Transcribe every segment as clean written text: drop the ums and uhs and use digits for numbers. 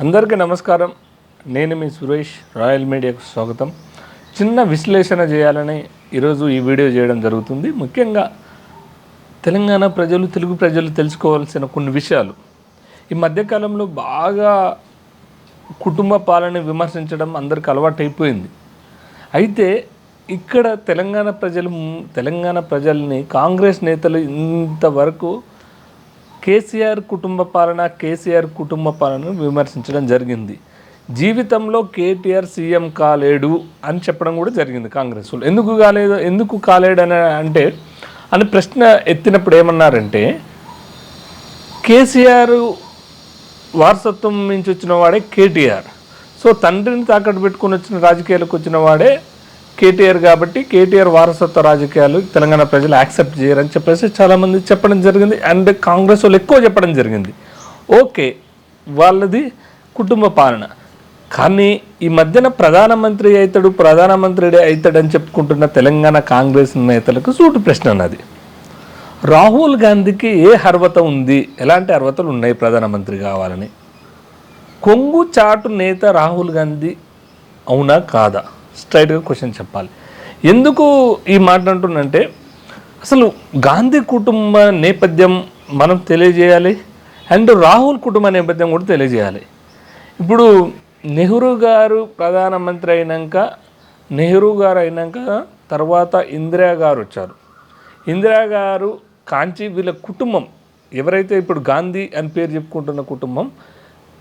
అందరికీ నమస్కారం. నేను మీ సురేష్. రాయల్ మీడియాకు స్వాగతం. చిన్న విశ్లేషణ చేయాలని ఈరోజు ఈ వీడియో చేయడం జరుగుతుంది. ముఖ్యంగా తెలంగాణ ప్రజలు, తెలుగు ప్రజలు తెలుసుకోవాల్సిన కొన్ని విషయాలు. ఈ మధ్యకాలంలో బాగా కుటుంబ పాలన విమర్శించడం అందరికి అలవాటైపోయింది. అయితే ఇక్కడ తెలంగాణ ప్రజల్ని కాంగ్రెస్ నేతలు ఇంతవరకు కేసీఆర్ కుటుంబ పాలనను విమర్శించడం జరిగింది. జీవితంలో కేటీఆర్ సీఎం కాలేడు అని చెప్పడం కూడా జరిగింది కాంగ్రెస్ వాళ్ళు. ఎందుకు కాలేడు అని ప్రశ్న ఎత్తినప్పుడు ఏమన్నారంటే, కేసీఆర్ వారసత్వం నుంచి వచ్చిన వాడే కేటీఆర్. సో తండ్రిని తాకట్టు పెట్టుకుని వచ్చిన రాజకీయాలకు వచ్చిన వాడే కేటీఆర్. కాబట్టి కేటీఆర్ వారసత్వ రాజకీయాలు తెలంగాణ ప్రజలు యాక్సెప్ట్ చేయరని చెప్పేసి చాలామంది చెప్పడం జరిగింది. అండ్ కాంగ్రెస్ వాళ్ళు ఎక్కువ చెప్పడం జరిగింది. ఓకే, వాళ్ళది కుటుంబ పాలన. కానీ ఈ మధ్యన ప్రధానమంత్రి అవుతాడని చెప్పుకుంటున్న తెలంగాణ కాంగ్రెస్ నేతలకు సూటు ప్రశ్న అన్నది. రాహుల్ గాంధీకి ఏ అర్హత ఉంది, ఎలాంటి అర్హతలు ఉన్నాయి ప్రధానమంత్రి కావాలని? కొంగు చాటు నేత రాహుల్ గాంధీ అవునా కాదా? స్ట్రైట్గా క్వశ్చన్ చెప్పాలి. ఎందుకు ఈ మాట అంటున్నంటే, అసలు గాంధీ కుటుంబ నేపథ్యం మనం తెలియజేయాలి, అండ్ రాహుల్ కుటుంబ నేపథ్యం కూడా తెలియజేయాలి. ఇప్పుడు నెహ్రూ గారు ప్రధానమంత్రి అయినాక తర్వాత ఇందిరా గారు వచ్చారు. ఇందిరా గారు కాంచి వీళ్ళ కుటుంబం ఎవరైతే ఇప్పుడు గాంధీ అని పేరు చెప్పుకుంటున్న కుటుంబం,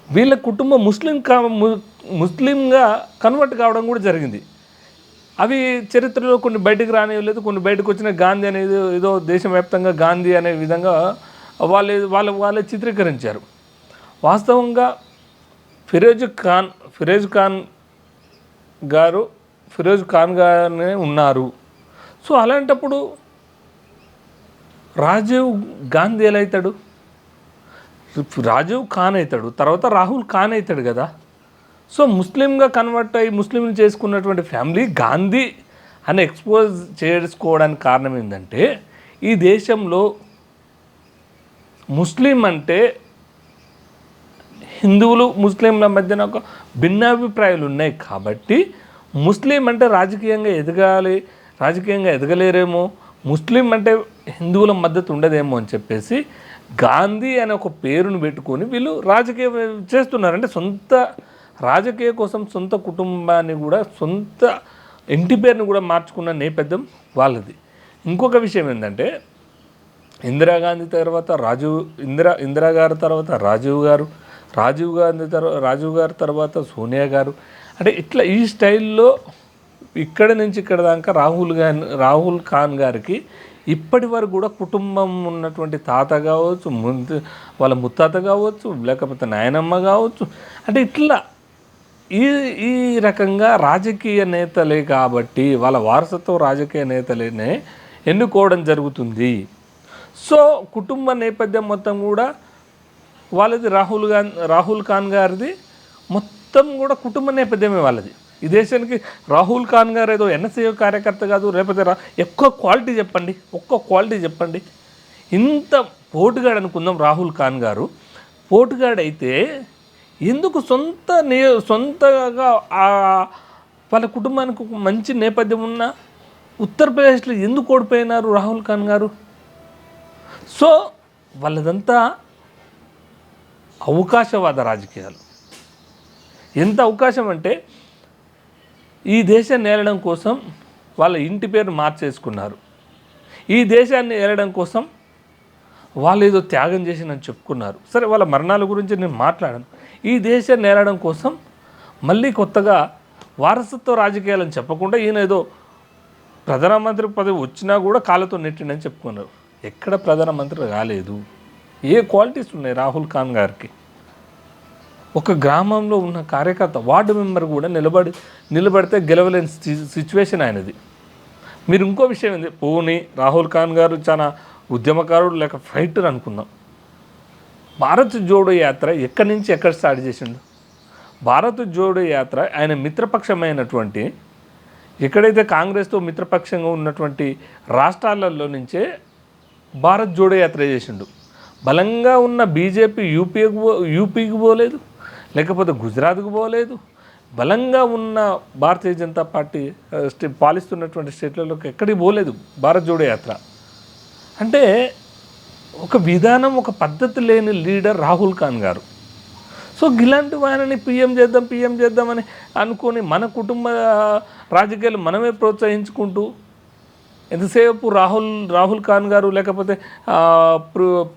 వీళ్ళ కుటుంబం ముస్లింగా కన్వర్ట్ కావడం కూడా జరిగింది. అవి చరిత్రలో కొన్ని బయటకు రానివ్వలేదు. కొన్ని బయటకు వచ్చిన గాంధీ అనేది ఏదో దేశవ్యాప్తంగా గాంధీ అనే విధంగా వాళ్ళే చిత్రీకరించారు. వాస్తవంగా ఫిరోజ్ ఖాన్ గానే ఉన్నారు. సో అలాంటప్పుడు రాజీవ్ గాంధీ ఎలా అవుతాడు? రాజీవ్ ఖాన్ అవుతాడు, తర్వాత రాహుల్ ఖాన్ అవుతాడు కదా. సో ముస్లింగా కన్వర్ట్ అయ్యి ముస్లింలు చేసుకున్నటువంటి ఫ్యామిలీ గాంధీ అని ఎక్స్పోజ్ చేసుకోవడానికి కారణం ఏంటంటే, ఈ దేశంలో ముస్లిం అంటే హిందువులు ముస్లింల మధ్యన ఒక భిన్నాభిప్రాయాలు ఉన్నాయి. కాబట్టి ముస్లిం అంటే రాజకీయంగా ఎదగలేరేమో, ముస్లిం అంటే హిందువుల మద్దతు ఉండదేమో అని చెప్పేసి గాంధీ అనే ఒక పేరును పెట్టుకొని వీళ్ళు రాజకీయం చేస్తున్నారు. అంటే సొంత రాజకీయ కోసం సొంత కుటుంబాన్ని కూడా, సొంత ఇంటి పేరుని కూడా మార్చుకున్న నేపథ్యం వాళ్ళది. ఇంకొక విషయం ఏంటంటే, ఇందిరాగాంధీ తర్వాత ఇందిరా గారి తర్వాత రాజీవ్ గారి తర్వాత సోనియా గారు. అంటే ఇట్లా ఈ స్టైల్లో ఇక్కడి నుంచి ఇక్కడ దాకా రాహుల్ ఖాన్ గారికి ఇప్పటి వరకు కూడా కుటుంబం ఉన్నటువంటి తాత కావచ్చు, వాళ్ళ ముత్తాత కావచ్చు, లేకపోతే నాయనమ్మ కావచ్చు, అంటే ఇట్లా ఈ రకంగా రాజకీయ నేతలే కాబట్టి వాళ్ళ వారసత్వ రాజకీయ నేతలేనే ఎన్నుకోవడం జరుగుతుంది. సో కుటుంబ నేపథ్యం మొత్తం కూడా వాళ్ళది. రాహుల్ ఖాన్ గారిది మొత్తం కూడా కుటుంబ నేపథ్యమే వాళ్ళది. ఈ దేశానికి రాహుల్ ఖాన్ గారు ఏదో ఎన్ఎస్ఏ కార్యకర్త కాదు, లేకపోతే ఒక్క క్వాలిటీ చెప్పండి. ఇంత పోటుగాడు అనుకుందాం. రాహుల్ ఖాన్ గారు పోటుగాడైతే ఎందుకు సొంతగా వాళ్ళ కుటుంబానికి ఒక మంచి నేపథ్యం ఉన్న ఉత్తరప్రదేశ్లో ఎందుకు ఓడిపోయినారు రాహుల్ ఖాన్ గారు? సో వాళ్ళదంతా అవకాశవాద రాజకీయాలు. ఎంత అవకాశం అంటే, ఈ దేశాన్ని ఏలడం కోసం వాళ్ళ ఇంటి పేరు మార్చేసుకున్నారు. ఈ దేశాన్ని ఏలడం కోసం వాళ్ళు ఏదో త్యాగం చేసినని చెప్పుకున్నారు. సరే, వాళ్ళ మరణాల గురించి నేను మాట్లాడను. ఈ దేశాన్ని ఏలడం కోసం మళ్ళీ కొత్తగా వారసత్వ రాజకీయాలని చెప్పకుండా ఈయన ఏదో ప్రధానమంత్రి పదవి వచ్చినా కూడా కాళ్ళతో నెట్టిండని చెప్పుకున్నారు. ఎక్కడ ప్రధానమంత్రి కాలేదు. ఏ క్వాలిటీస్ ఉన్నాయి రాహుల్ ఖాన్ గారికి? ఒక గ్రామంలో ఉన్న కార్యకర్త, వార్డు మెంబర్ కూడా నిలబడితే గెలవలేని సిచ్యువేషన్ ఆయనది. మీరు ఇంకో విషయం ఏంది, పోనీ రాహుల్ ఖాన్ గారు చాలా ఉద్యమకారుడు లేక ఫైటర్ అనుకుందాం. భారత్ జోడో యాత్ర ఎక్కడి నుంచి ఎక్కడ స్టార్ట్ చేసిండు? భారత్ జోడో యాత్ర ఆయన మిత్రపక్షమైనటువంటి, ఎక్కడైతే కాంగ్రెస్తో మిత్రపక్షంగా ఉన్నటువంటి రాష్ట్రాలలో నుంచే భారత్ జోడో యాత్ర చేసిండు. బలంగా ఉన్న బీజేపీ యూపీకి పోలేదు, లేకపోతే గుజరాత్కు పోలేదు. బలంగా ఉన్న భారతీయ జనతా పార్టీ పాలిస్తున్నటువంటి స్టేట్లలోకి ఎక్కడికి పోలేదు భారత్ జోడో యాత్ర. అంటే ఒక విధానం, ఒక పద్ధతి లేని లీడర్ రాహుల్ ఖాన్ గారు. సో ఇలాంటి వారిని పీఎం చేద్దామని అనుకొని మన కుటుంబ రాజకీయాలు మనమే ప్రోత్సహించుకుంటూ ఎంతసేపు రాహుల్ ఖాన్ గారు లేకపోతే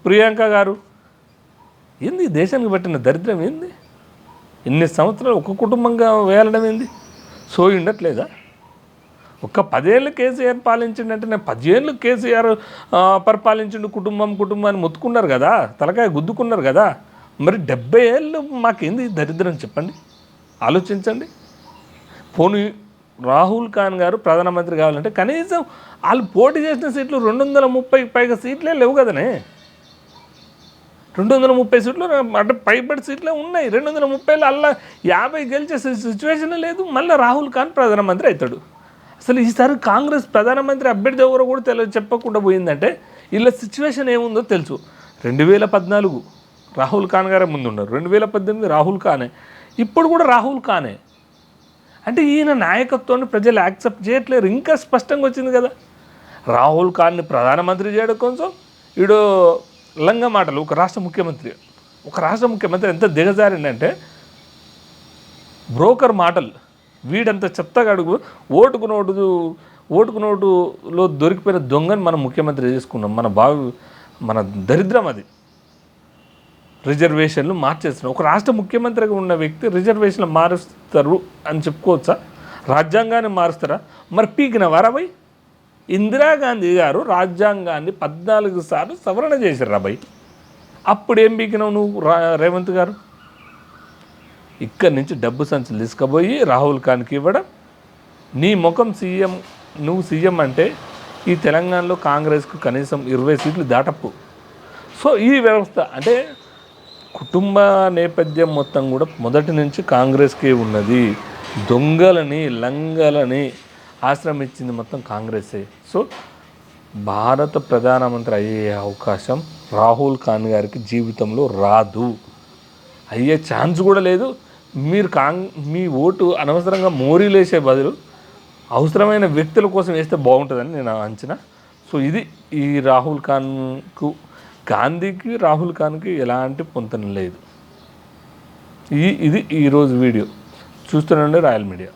ప్రియాంక గారు ఏంది దేశానికి పట్టిన దరిద్రం ఏంది? ఇన్ని సంవత్సరాలు ఒక కుటుంబంగా వేలడం ఏంది? సోయి ఉండట్లేదా? ఒక్క 10 ఏళ్ళు కేసీఆర్ పాలించిండంటే నేను 10 ఏళ్ళు కేసీఆర్ పరిపాలించిండు కుటుంబాన్ని మొత్తుకున్నారు కదా, తలకాయ గుద్దుకున్నారు కదా. మరి 70 ఏళ్ళు మాకేంది దరిద్రం చెప్పండి, ఆలోచించండి. పోనీ రాహుల్ ఖాన్ గారు ప్రధానమంత్రి కావాలంటే కనీసం వాళ్ళు పోటీ చేసిన సీట్లు 230 పైగా సీట్లే లేవు కదనే. 230 సీట్లు అంటే పైబడి సీట్లే ఉన్నాయి. 230లో అలా 50 గెలిచే సిచ్యువేషన్ లేదు. మళ్ళీ రాహుల్ ఖాన్ ప్రధానమంత్రి అవుతాడు. అసలు ఈసారి కాంగ్రెస్ ప్రధానమంత్రి అభ్యర్థి ఎవరో కూడా చెప్పకుండా పోయిందంటే వీళ్ళ సిచ్యువేషన్ ఏముందో తెలుసు. 2014 రాహుల్ ఖాన్ గారే ముందున్నారు, 2018 రాహుల్ ఖానే, ఇప్పుడు కూడా రాహుల్ ఖానే. అంటే ఈయన నాయకత్వాన్ని ప్రజలు యాక్సెప్ట్ చేయట్లేరు. ఇంకా స్పష్టంగా వచ్చింది కదా. రాహుల్ ఖాన్ని ప్రధానమంత్రి చేయడం కోసం వీడు లంగ మాటలు. ఒక రాష్ట్ర ముఖ్యమంత్రి ఎంత దిగజారిందంటే బ్రోకర్ మాటలు. వీడంత చెత్తగడుగు ఓటుకు నోటులో దొరికిపోయిన దొంగని మనం ముఖ్యమంత్రి చేసుకున్నాం. మన దరిద్రం అది. రిజర్వేషన్లు మార్చేస్తున్నాం. ఒక రాష్ట్ర ముఖ్యమంత్రిగా ఉన్న వ్యక్తి రిజర్వేషన్లు మారుస్తారు అని చెప్పుకోవచ్చా? రాజ్యాంగాన్ని మారుస్తారా? మరి పీకిన వరబై ఇందిరాగాంధీ గారు రాజ్యాంగాన్ని 14 సార్లు సవరణ చేశారు రాబై. అప్పుడు ఏం పీకినావు నువ్వు రేవంత్ గారు? ఇక్కడి నుంచి డబ్బు సంచులు తీసుకుపోయి రాహుల్ ఖాన్కి ఇవ్వడం. నీ ముఖం సీఎం, నువ్వు సీఎం అంటే ఈ తెలంగాణలో కాంగ్రెస్కు కనీసం 20 సీట్లు దాటపు. సో ఈ వ్యవస్థ అంటే కుటుంబ నేపథ్యం మొత్తం కూడా మొదటి నుంచి కాంగ్రెస్కే ఉన్నది. దొంగలని లంగలని ఆశ్రమించింది మొత్తం కాంగ్రెసే. సో భారత ప్రధానమంత్రి అయ్యే అవకాశం రాహుల్ ఖాన్ గారికి జీవితంలో రాదు, అయ్యే ఛాన్స్ కూడా లేదు. మీరు మీ ఓటు అనవసరంగా మోరీలేసే బదులు అవసరమైన వ్యక్తుల కోసం వేస్తే బాగుంటుందని నేను అంచనా. సో ఇది ఈ రాహుల్ ఖాన్కు, గాంధీకి రాహుల్ ఖాన్కి ఎలాంటి పొంతన లేదు. ఇది ఈరోజు వీడియో. చూస్తూనే రాయల్ మీడియా.